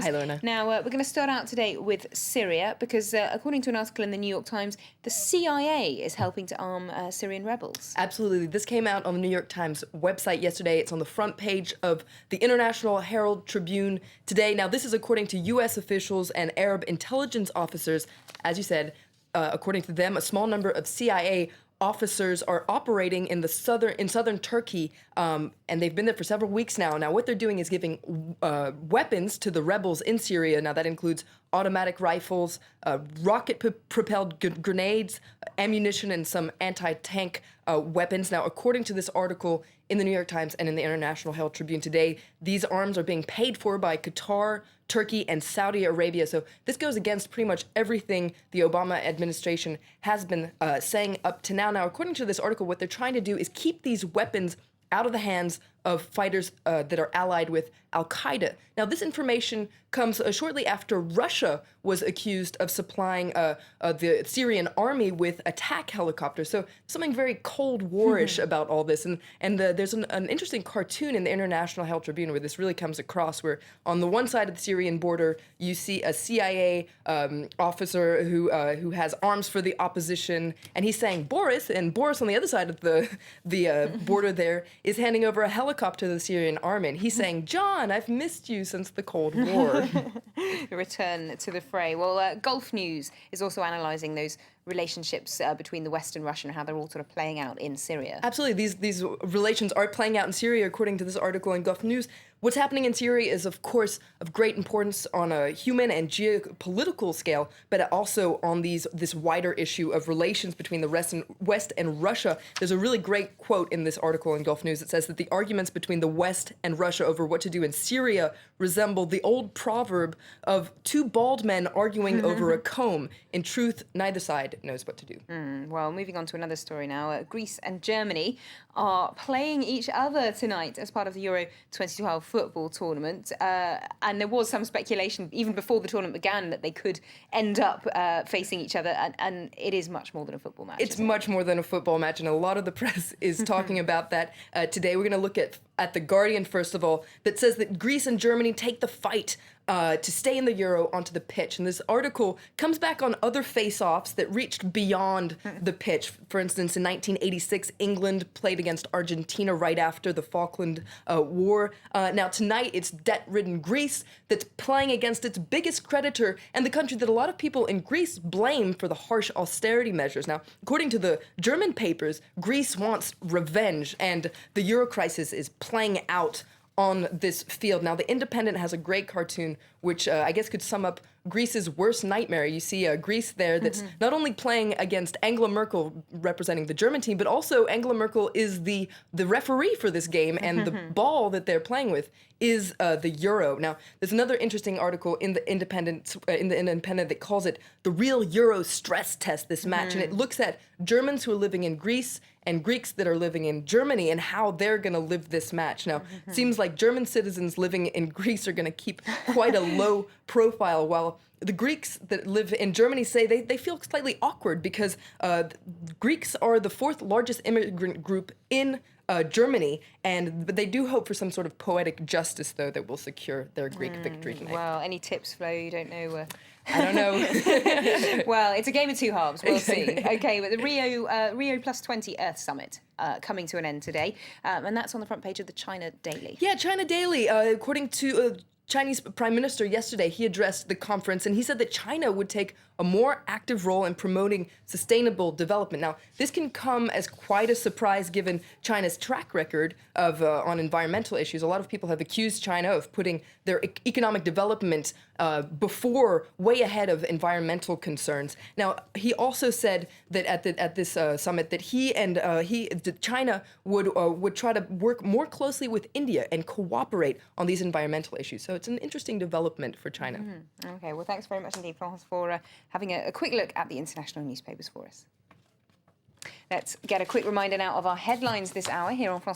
Hi, Lorna. Now, we're going to start out today with Syria because, according to an article in the New York Times, the CIA is helping to arm Syrian rebels. Absolutely. This came out on the New York Times website yesterday. It's on the front page of the International Herald Tribune today. Now, this is according to U.S. officials and Arab intelligence officers. As you said, according to them, a small number of CIA officers are operating in southern Turkey, and they've been there for several weeks now. Now, what they're doing is giving weapons to the rebels in Syria. Now, that includes automatic rifles, rocket-propelled grenades, ammunition, and some anti-tank weapons. Now, according to this article in the New York Times and in the International Herald Tribune today, these arms are being paid for by Qatar, Turkey, and Saudi Arabia. So this goes against pretty much everything the Obama administration has been saying up to now. Now, according to this article, what they're trying to do is keep these weapons out of the hands of fighters that are allied with al-Qaeda. Now, this information comes shortly after Russia was accused of supplying the Syrian army with attack helicopters. So something very Cold War-ish about all this. And there's an interesting cartoon in the International Herald Tribune where this really comes across, where on the one side of the Syrian border, you see a CIA officer who has arms for the opposition, and he's saying Boris, and Boris on the other side of the border there is handing over a helicopter to the Syrian army, and he's saying, John, I've missed you since the Cold War. Return to the fray. Well, Gulf News is also analysing those relationships between the West and Russia and how they're all sort of playing out in Syria. Absolutely. These relations are playing out in Syria, according to this article in Gulf News. What's happening in Syria is, of course, of great importance on a human and geopolitical scale, but also on this wider issue of relations between the West and Russia. There's a really great quote in this article in Gulf News that says that the arguments between the West and Russia over what to do in Syria resemble the old proverb of two bald men arguing over a comb. In truth, neither side knows what to do. Well, moving on to another story now. Greece and Germany are playing each other tonight as part of the Euro 2012 football tournament. And there was some speculation, even before the tournament began, that they could end up facing each other. And it is much more than a football match. It's much more than a football match, and a lot of the press is talking about that today. We're going to look at The Guardian, first of all, that says that Greece and Germany take the fight to stay in the Euro onto the pitch. And this article comes back on other face-offs that reached beyond the pitch. For instance, in 1986, England played against Argentina right after the Falkland War. Now, tonight, it's debt-ridden Greece that's playing against its biggest creditor and the country that a lot of people in Greece blame for the harsh austerity measures. Now, according to the German papers, Greece wants revenge, and the Euro crisis is playing out on this field. Now, The Independent has a great cartoon which I guess could sum up Greece's worst nightmare. You see Greece there that's not only playing against Angela Merkel representing the German team, but also Angela Merkel is the referee for this game, and the ball that they're playing with is the Euro. Now, there's another interesting article in the Independent that calls it the real Euro stress test, this match, and it looks at Germans who are living in Greece and Greeks that are living in Germany and how they're going to live this match. Now, it seems like German citizens living in Greece are going to keep quite a low profile, while the Greeks that live in Germany say they feel slightly awkward because Greeks are the fourth largest immigrant group in Germany, but they do hope for some sort of poetic justice, though, that will secure their Greek victory tonight. Well, any tips, Flo? You don't know? I don't know. Well, it's a game of two halves. We'll see. Okay, but the Rio Plus 20 Earth Summit coming to an end today, and that's on the front page of the China Daily. Yeah, China Daily. According to Chinese Prime Minister yesterday, he addressed the conference, and he said that China would take a more active role in promoting sustainable development. Now, this can come as quite a surprise given China's track record of on environmental issues. A lot of people have accused China of putting their economic development way ahead of environmental concerns. Now, he also said that at this summit that China would try to work more closely with India and cooperate on these environmental issues. So it's an interesting development for China. Okay, well, thanks very much indeed, Florence, for having a quick look at the international newspapers for us. Let's get a quick reminder now of our headlines this hour here on France.